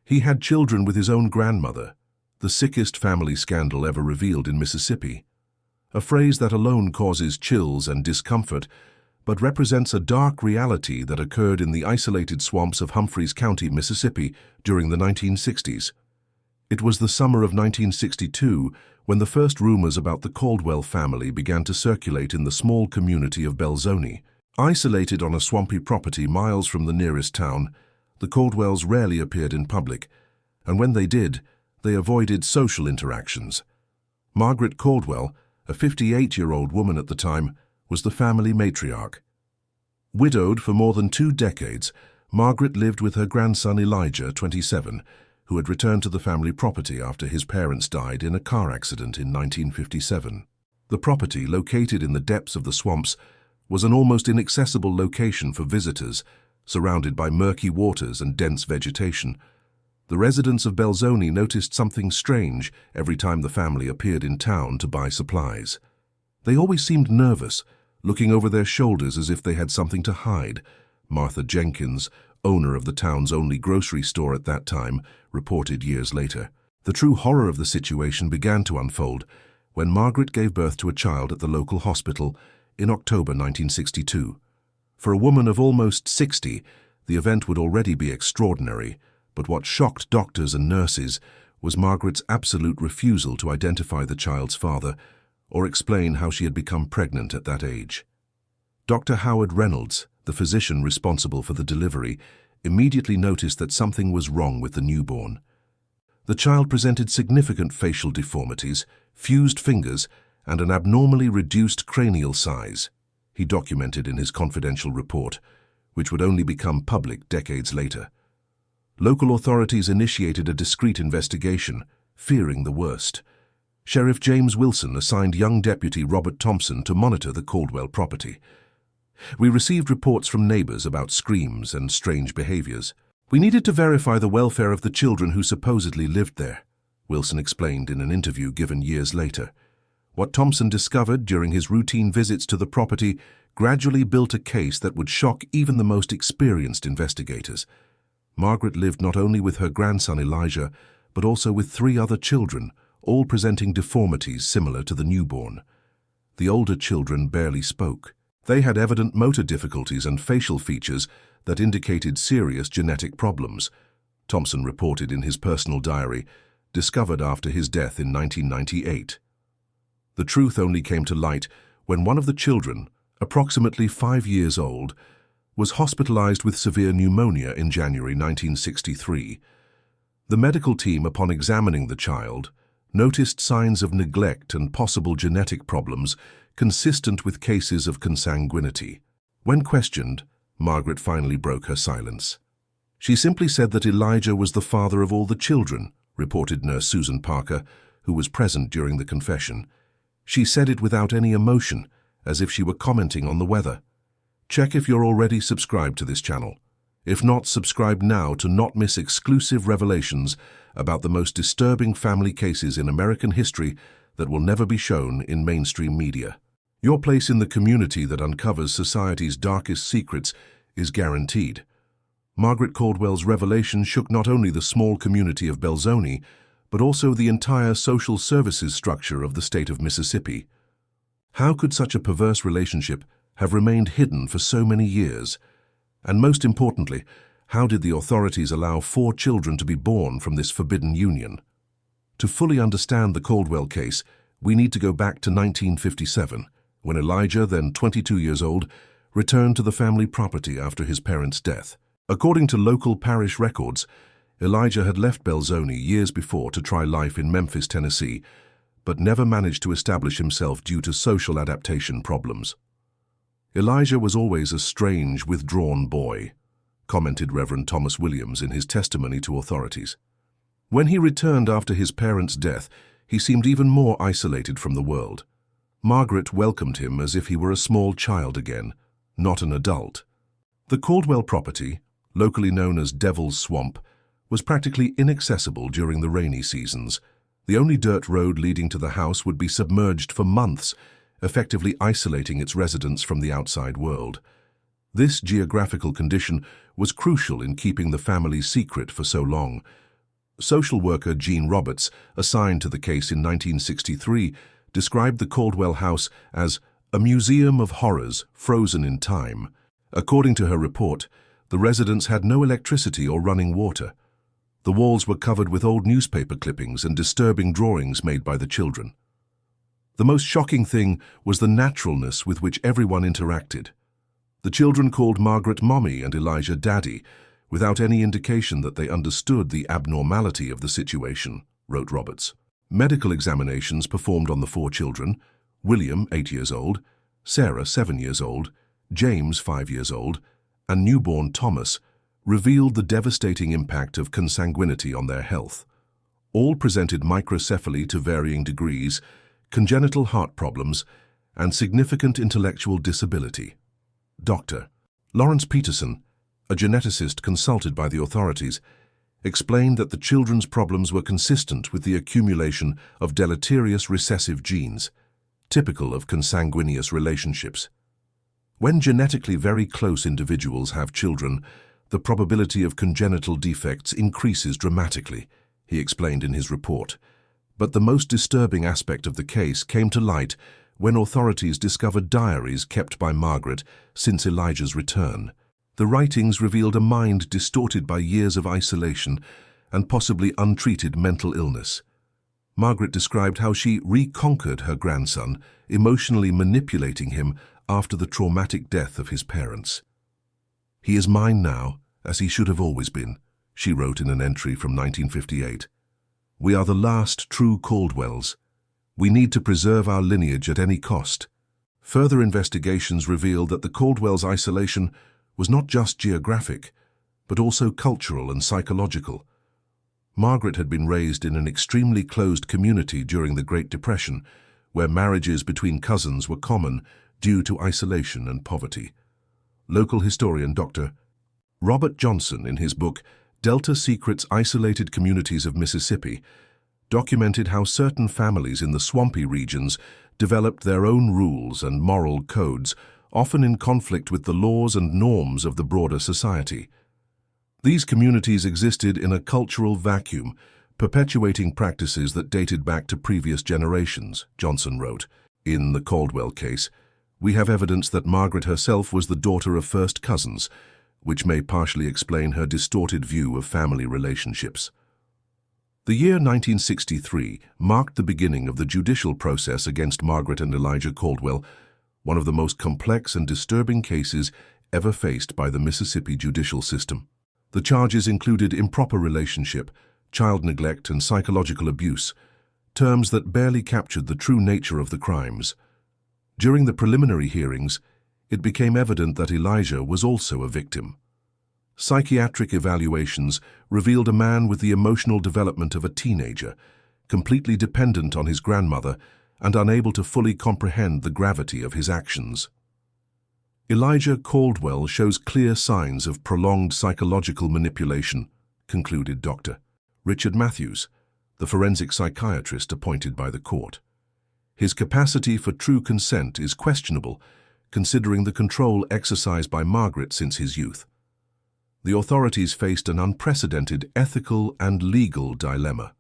He had children with his own grandmother, the sickest family scandal ever revealed in Mississippi. A phrase that alone causes chills and discomfort, but represents a dark reality that occurred in the isolated swamps of Humphreys County, Mississippi, during the 1960s. It was the summer of 1962 when the first rumors about the Caldwell family began to circulate in the small community of Belzoni. Isolated on a swampy property miles from the nearest town, the Caldwells rarely appeared in public, and when they did, they avoided social interactions. Margaret Caldwell, a 58-year-old woman at the time, was the family matriarch. Widowed for more than 2 decades, Margaret lived with her grandson Elijah, 27, who had returned to the family property after his parents died in a car accident in 1957. The property, located in the depths of the swamps, was an almost inaccessible location for visitors, surrounded by murky waters and dense vegetation. The residents of Belzoni noticed something strange every time the family appeared in town to buy supplies. They always seemed nervous, looking over their shoulders as if they had something to hide. Martha Jenkins, owner of the town's only grocery store at that time, reported years later. The true horror of the situation began to unfold when Margaret gave birth to a child at the local hospital in October 1962. For a woman of almost 60, the event would already be extraordinary, but what shocked doctors and nurses was Margaret's absolute refusal to identify the child's father or explain how she had become pregnant at that age. Dr. Howard Reynolds, the physician responsible for the delivery, immediately noticed that something was wrong with the newborn. The child presented significant facial deformities, fused fingers, and an abnormally reduced cranial size, he documented in his confidential report, which would only become public decades later. Local authorities initiated a discreet investigation, fearing the worst. Sheriff James Wilson assigned young Deputy Robert Thompson to monitor the Caldwell property. We received reports from neighbors about screams and strange behaviors. We needed to verify the welfare of the children who supposedly lived there, Wilson explained in an interview given years later. What Thompson discovered during his routine visits to the property gradually built a case that would shock even the most experienced investigators. Margaret lived not only with her grandson Elijah, but also with 3 other children, all presenting deformities similar to the newborn. The older children barely spoke. They had evident motor difficulties and facial features that indicated serious genetic problems, Thompson reported in his personal diary, discovered after his death in 1998. The truth only came to light when one of the children, approximately 5 years old, was hospitalized with severe pneumonia in January 1963. The medical team, upon examining the child, noticed signs of neglect and possible genetic problems consistent with cases of consanguinity. When questioned, Margaret finally broke her silence. She simply said that Elijah was the father of all the children, reported nurse Susan Parker, who was present during the confession. She said it without any emotion, as if she were commenting on the weather. Check if you're already subscribed to this channel. If not, subscribe now to not miss exclusive revelations about the most disturbing family cases in American history that will never be shown in mainstream media. Your place in the community that uncovers society's darkest secrets is guaranteed. Margaret Caldwell's revelation shook not only the small community of Belzoni, but also the entire social services structure of the state of Mississippi. How could such a perverse relationship have remained hidden for so many years? And most importantly, how did the authorities allow 4 children to be born from this forbidden union? To fully understand the Caldwell case, we need to go back to 1957, when Elijah, then 22 years old, returned to the family property after his parents' death. According to local parish records, Elijah had left Belzoni years before to try life in Memphis, Tennessee, but never managed to establish himself due to social adaptation problems. Elijah was always a strange, withdrawn boy, commented Reverend Thomas Williams in his testimony to authorities. When he returned after his parents' death, he seemed even more isolated from the world. Margaret welcomed him as if he were a small child again, not an adult. The Caldwell property, locally known as Devil's Swamp, was practically inaccessible during the rainy seasons. The only dirt road leading to the house would be submerged for months, effectively isolating its residents from the outside world. This geographical condition was crucial in keeping the family's secret for so long, Social worker Jean Roberts, assigned to the case in 1963, described the Caldwell house as a museum of horrors frozen in time. According to her report, the residence had no electricity or running water. The walls were covered with old newspaper clippings and disturbing drawings made by the children. The most shocking thing was the naturalness with which everyone interacted. The children called Margaret Mommy and Elijah Daddy, without any indication that they understood the abnormality of the situation, wrote Roberts. Medical examinations performed on the 4 children, William, 8 years old, Sarah, 7 years old, James, 5 years old, and newborn Thomas, revealed the devastating impact of consanguinity on their health. All presented microcephaly to varying degrees, congenital heart problems, and significant intellectual disability. Dr. Lawrence Peterson, a geneticist consulted by the authorities, explained that the children's problems were consistent with the accumulation of deleterious recessive genes, typical of consanguineous relationships. When genetically very close individuals have children, the probability of congenital defects increases dramatically, he explained in his report. But the most disturbing aspect of the case came to light when authorities discovered diaries kept by Margaret since Elijah's return. The writings revealed a mind distorted by years of isolation and possibly untreated mental illness. Margaret described how she reconquered her grandson, emotionally manipulating him after the traumatic death of his parents. "He is mine now, as he should have always been," she wrote in an entry from 1958. "We are the last true Caldwells. We need to preserve our lineage at any cost." Further investigations revealed that the Caldwells' isolation was not just geographic, but also cultural and psychological. Margaret had been raised in an extremely closed community during the Great Depression, where marriages between cousins were common due to isolation and poverty. Local historian Dr. Robert Johnson, in his book Delta Secret's Isolated Communities of Mississippi, documented how certain families in the swampy regions developed their own rules and moral codes, often in conflict with the laws and norms of the broader society. These communities existed in a cultural vacuum, perpetuating practices that dated back to previous generations, Johnson wrote. In the Caldwell case, we have evidence that Margaret herself was the daughter of first cousins, which may partially explain her distorted view of family relationships. The year 1963 marked the beginning of the judicial process against Margaret and Elijah Caldwell, one of the most complex and disturbing cases ever faced by the Mississippi judicial system. The charges included improper relationship, child neglect, and psychological abuse, terms that barely captured the true nature of the crimes. During the preliminary hearings, it became evident that Elijah was also a victim. Psychiatric evaluations revealed a man with the emotional development of a teenager, completely dependent on his grandmother and unable to fully comprehend the gravity of his actions. Elijah Caldwell shows clear signs of prolonged psychological manipulation, concluded Dr. Richard Matthews, the forensic psychiatrist appointed by the court. His capacity for true consent is questionable, considering the control exercised by Margaret since his youth. The authorities faced an unprecedented ethical and legal dilemma.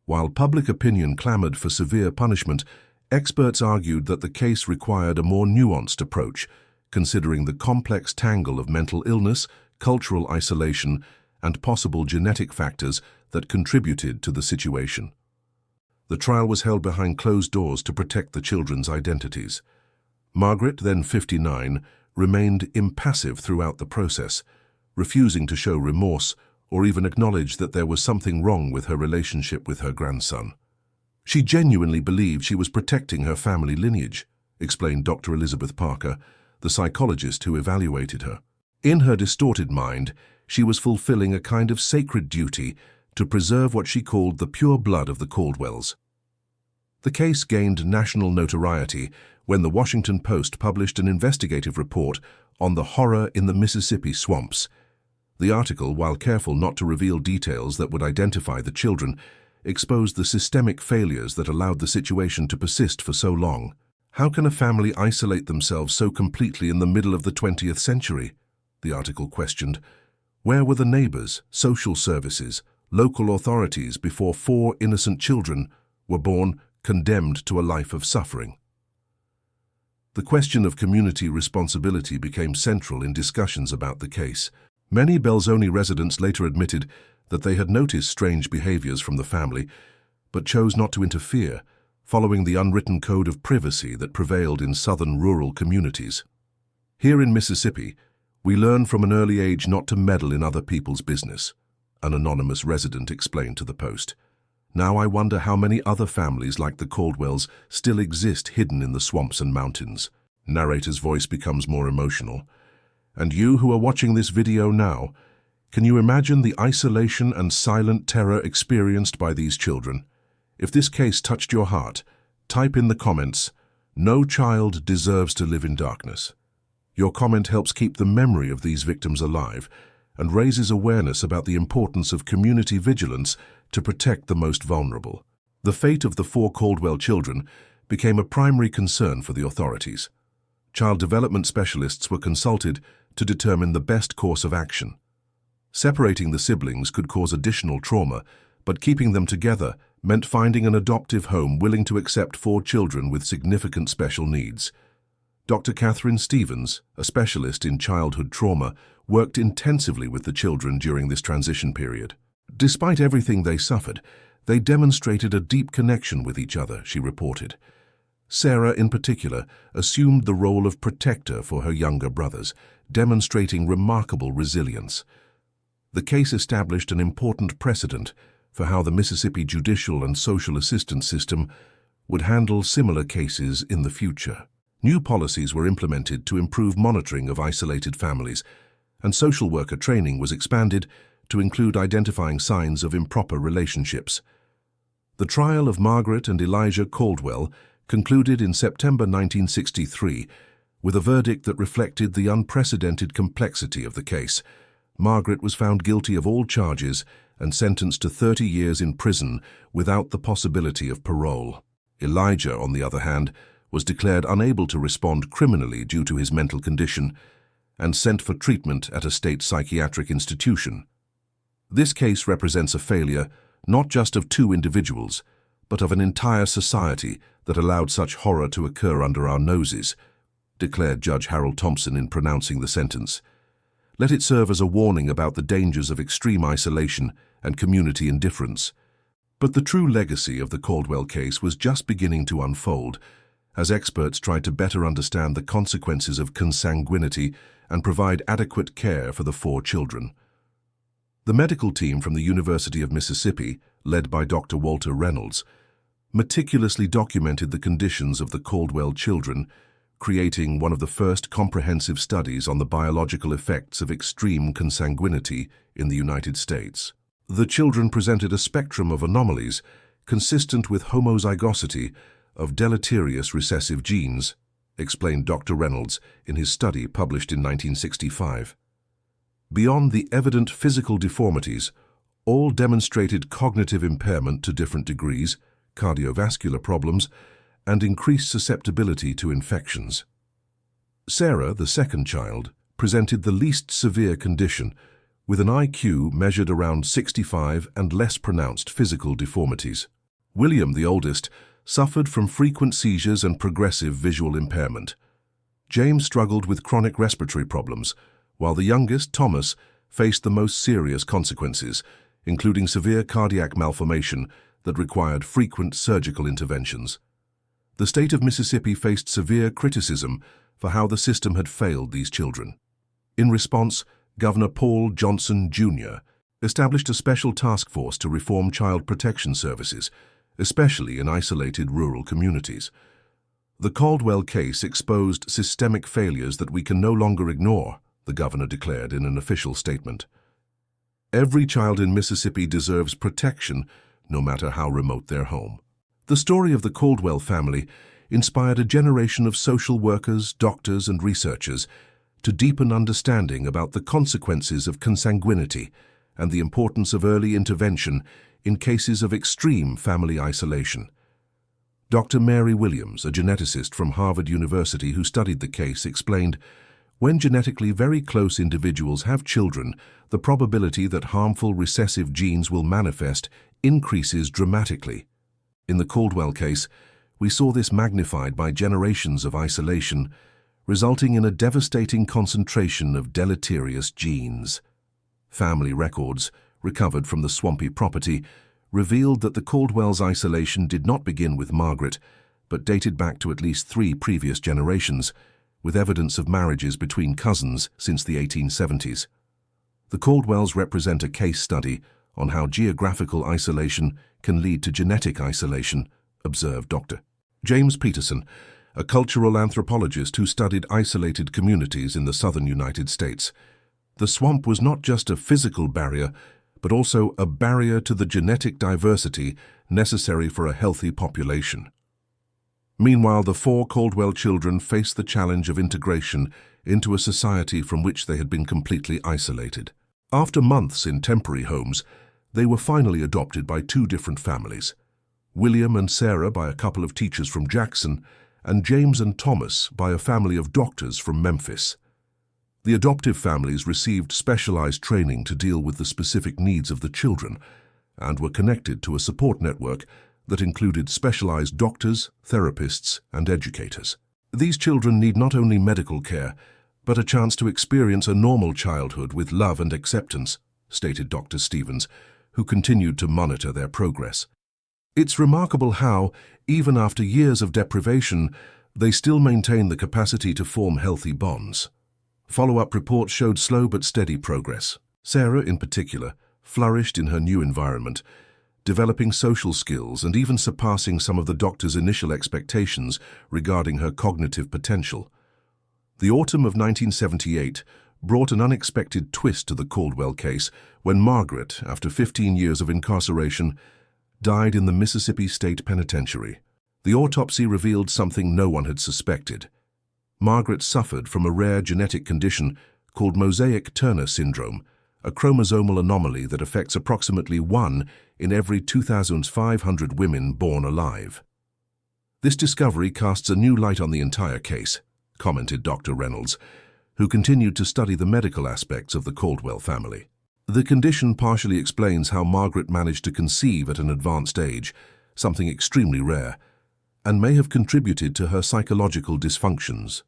While public opinion clamored for severe punishment, experts argued that the case required a more nuanced approach, considering the complex tangle of mental illness, cultural isolation, and possible genetic factors that contributed to the situation. The trial was held behind closed doors to protect the children's identities. Margaret, then 59, remained impassive throughout the process, refusing to show remorse or even acknowledge that there was something wrong with her relationship with her grandson. She genuinely believed she was protecting her family lineage, explained Dr. Elizabeth Parker, the psychologist who evaluated her. In her distorted mind, she was fulfilling a kind of sacred duty to preserve what she called the pure blood of the Caldwells. The case gained national notoriety when the Washington Post published an investigative report on the horror in the Mississippi swamps. The article, while careful not to reveal details that would identify the children, exposed the systemic failures that allowed the situation to persist for so long. How can a family isolate themselves so completely in the middle of the 20th century? The article questioned. Where were the neighbors, social services, local authorities before 4 innocent children were born condemned to a life of suffering. The question of community responsibility became central in discussions about the case. Many Belzoni residents later admitted that they had noticed strange behaviors from the family, but chose not to interfere, following the unwritten code of privacy that prevailed in southern rural communities. Here in Mississippi, we learn from an early age not to meddle in other people's business, an anonymous resident explained to the Post. Now I wonder how many other families like the Caldwells still exist hidden in the swamps and mountains. Narrator's voice becomes more emotional. And you who are watching this video now, can you imagine the isolation and silent terror experienced by these children? If this case touched your heart, type in the comments, "No child deserves to live in darkness." Your comment helps keep the memory of these victims alive and raises awareness about the importance of community vigilance to protect the most vulnerable. The fate of the 4 Caldwell children became a primary concern for the authorities. Child development specialists were consulted to determine the best course of action. Separating the siblings could cause additional trauma, but keeping them together meant finding an adoptive home willing to accept 4 children with significant special needs. Dr. Catherine Stevens, a specialist in childhood trauma, worked intensively with the children during this transition period. Despite everything they suffered, they demonstrated a deep connection with each other, she reported. Sarah, in particular, assumed the role of protector for her younger brothers, demonstrating remarkable resilience. The case established an important precedent for how the Mississippi judicial and social assistance system would handle similar cases in the future. New policies were implemented to improve monitoring of isolated families, and social worker training was expanded to include identifying signs of improper relationships. The trial of Margaret and Elijah Caldwell concluded in September 1963 with a verdict that reflected the unprecedented complexity of the case. Margaret was found guilty of all charges and sentenced to 30 years in prison without the possibility of parole. Elijah, on the other hand, was declared unable to respond criminally due to his mental condition and sent for treatment at a state psychiatric institution. This case represents a failure not just of 2 individuals, but of an entire society that allowed such horror to occur under our noses, declared Judge Harold Thompson in pronouncing the sentence. Let it serve as a warning about the dangers of extreme isolation and community indifference. But the true legacy of the Caldwell case was just beginning to unfold, as experts tried to better understand the consequences of consanguinity and provide adequate care for the 4 children. The medical team from the University of Mississippi, led by Dr. Walter Reynolds, meticulously documented the conditions of the Caldwell children, creating one of the first comprehensive studies on the biological effects of extreme consanguinity in the United States. The children presented a spectrum of anomalies consistent with homozygosity of deleterious recessive genes, explained Dr. Reynolds in his study published in 1965. Beyond the evident physical deformities, all demonstrated cognitive impairment to different degrees, cardiovascular problems, and increased susceptibility to infections. Sarah, the second child, presented the least severe condition, with an IQ measured around 65 and less pronounced physical deformities. William, the oldest, suffered from frequent seizures and progressive visual impairment. James struggled with chronic respiratory problems, while the youngest, Thomas, faced the most serious consequences, including severe cardiac malformation that required frequent surgical interventions. The state of Mississippi faced severe criticism for how the system had failed these children. In response, Governor Paul Johnson, Jr. established a special task force to reform child protection services, especially in isolated rural communities. The Caldwell case exposed systemic failures that we can no longer ignore, the governor declared in an official statement. Every child in Mississippi deserves protection, no matter how remote their home. The story of the Caldwell family inspired a generation of social workers, doctors, and researchers to deepen understanding about the consequences of consanguinity and the importance of early intervention in cases of extreme family isolation. Dr. Mary Williams, a geneticist from Harvard University who studied the case, explained, When genetically very close individuals have children, the probability that harmful recessive genes will manifest increases dramatically. In the Caldwell case, we saw this magnified by generations of isolation, resulting in a devastating concentration of deleterious genes. Family records, recovered from the swampy property, revealed that the Caldwell's isolation did not begin with Margaret, but dated back to at least 3 previous generations, with evidence of marriages between cousins since the 1870s. The Caldwells represent a case study on how geographical isolation can lead to genetic isolation, observed Dr. James Peterson, a cultural anthropologist who studied isolated communities in the southern United States. The swamp was not just a physical barrier, but also a barrier to the genetic diversity necessary for a healthy population. Meanwhile, the 4 Caldwell children faced the challenge of integration into a society from which they had been completely isolated. After months in temporary homes, they were finally adopted by 2 different families, William and Sarah by a couple of teachers from Jackson, and James and Thomas by a family of doctors from Memphis. The adoptive families received specialized training to deal with the specific needs of the children and were connected to a support network that included specialized doctors, therapists, and educators. These children need not only medical care, but a chance to experience a normal childhood with love and acceptance, stated Dr. Stevens, who continued to monitor their progress. It's remarkable how, even after years of deprivation, they still maintain the capacity to form healthy bonds. Follow-up reports showed slow but steady progress. Sarah, in particular, flourished in her new environment, developing social skills and even surpassing some of the doctor's initial expectations regarding her cognitive potential. The autumn of 1978 brought an unexpected twist to the Caldwell case when Margaret, after 15 years of incarceration, died in the Mississippi State Penitentiary. The autopsy revealed something no one had suspected. Margaret suffered from a rare genetic condition called mosaic Turner syndrome, a chromosomal anomaly that affects approximately 1 in every 2,500 women born alive. This discovery casts a new light on the entire case, commented Dr. Reynolds, who continued to study the medical aspects of the Caldwell family. The condition partially explains how Margaret managed to conceive at an advanced age, something extremely rare, and may have contributed to her psychological dysfunctions.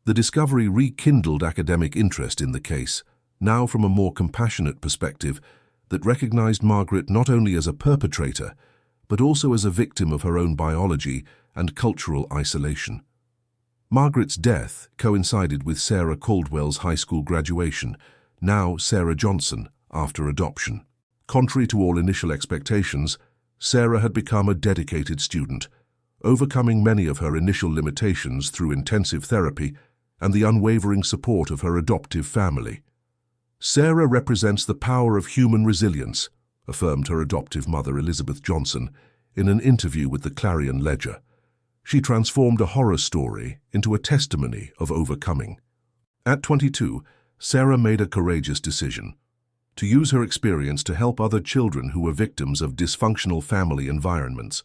The discovery rekindled academic interest in the case, now from a more compassionate perspective that recognized Margaret not only as a perpetrator, but also as a victim of her own biology and cultural isolation. Margaret's death coincided with Sarah Caldwell's high school graduation, now Sarah Johnson, after adoption. Contrary to all initial expectations, Sarah had become a dedicated student, overcoming many of her initial limitations through intensive therapy and the unwavering support of her adoptive family. Sarah represents the power of human resilience, affirmed her adoptive mother Elizabeth Johnson in an interview with the Clarion Ledger. She transformed a horror story into a testimony of overcoming. At 22, Sarah made a courageous decision: to use her experience to help other children who were victims of dysfunctional family environments.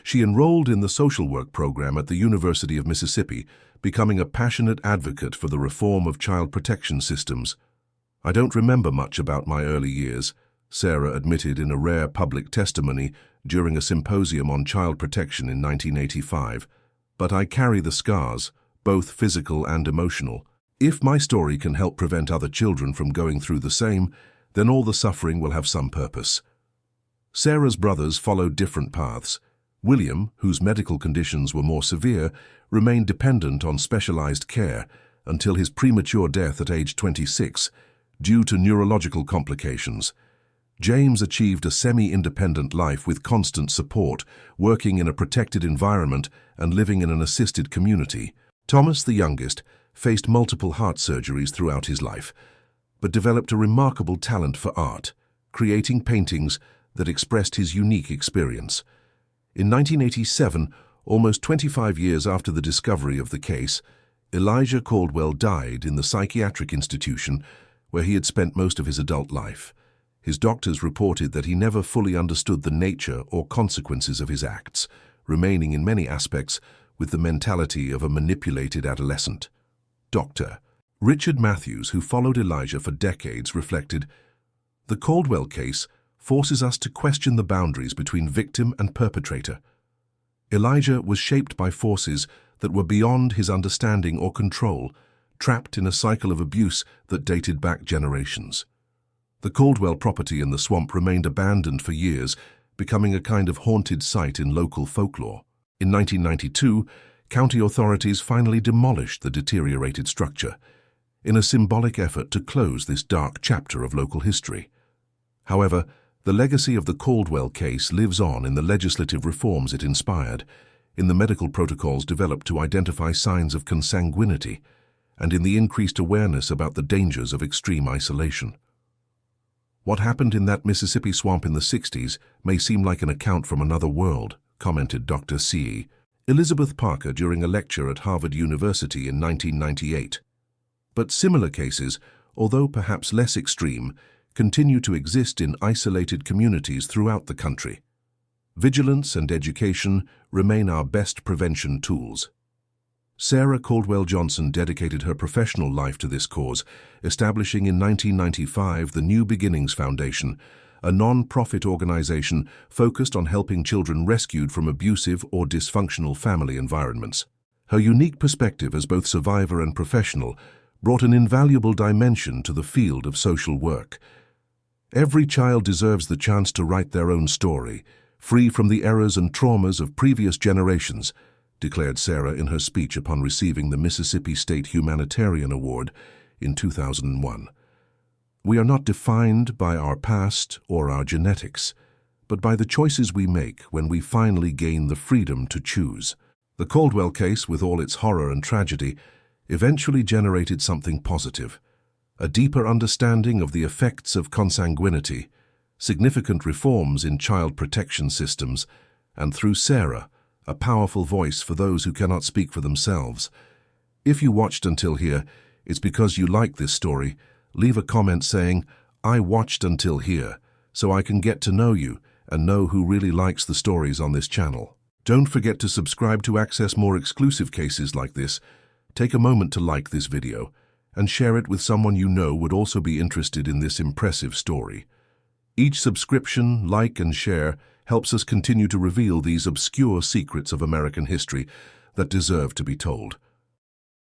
She enrolled in the social work program at the University of Mississippi, becoming a passionate advocate for the reform of child protection systems. "I don't remember much about my early years," Sarah admitted in a rare public testimony during a symposium on child protection in 1985, "but I carry the scars, both physical and emotional. If my story can help prevent other children from going through the same, then all the suffering will have some purpose." Sarah's brothers followed different paths. William, whose medical conditions were more severe, remained dependent on specialized care until his premature death at age 26, due to neurological complications. James achieved a semi-independent life with constant support, working in a protected environment and living in an assisted community. Thomas, the youngest, faced multiple heart surgeries throughout his life, but developed a remarkable talent for art, creating paintings that expressed his unique experience. In 1987, almost 25 years after the discovery of the case, Elijah Caldwell died in the psychiatric institution where he had spent most of his adult life. His doctors reported that he never fully understood the nature or consequences of his acts, remaining in many aspects with the mentality of a manipulated adolescent. Dr. Richard Matthews, who followed Elijah for decades, reflected, "The Caldwell case forces us to question the boundaries between victim and perpetrator. Elijah was shaped by forces that were beyond his understanding or control, trapped in a cycle of abuse that dated back generations. The Caldwell property in the swamp remained abandoned for years, becoming a kind of haunted site in local folklore. In 1992, county authorities finally demolished the deteriorated structure, in a symbolic effort to close this dark chapter of local history. However, the legacy of the Caldwell case lives on in the legislative reforms it inspired, in the medical protocols developed to identify signs of consanguinity, and in the increased awareness about the dangers of extreme isolation. What happened in that Mississippi swamp in the 60s may seem like an account from another world, commented Dr. C. Elizabeth Parker during a lecture at Harvard University in 1998. But similar cases, although perhaps less extreme, continue to exist in isolated communities throughout the country. Vigilance and education remain our best prevention tools. Sarah Caldwell Johnson dedicated her professional life to this cause, establishing in 1995 the New Beginnings Foundation, a non-profit organization focused on helping children rescued from abusive or dysfunctional family environments. Her unique perspective as both survivor and professional brought an invaluable dimension to the field of social work. Every child deserves the chance to write their own story, free from the errors and traumas of previous generations, declared Sarah in her speech upon receiving the Mississippi State Humanitarian Award in 2001. We are not defined by our past or our genetics, but by the choices we make when we finally gain the freedom to choose. The Caldwell case, with all its horror and tragedy, eventually generated something positive: a deeper understanding of the effects of consanguinity, significant reforms in child protection systems, and through Sarah, a powerful voice for those who cannot speak for themselves. If you watched until here, it's because you like this story. Leave a comment saying, "I watched until here," so I can get to know you and know who really likes the stories on this channel. Don't forget to subscribe to access more exclusive cases like this. Take a moment to like this video and share it with someone you know would also be interested in this impressive story. Each subscription, like, and share helps us continue to reveal these obscure secrets of American history that deserve to be told.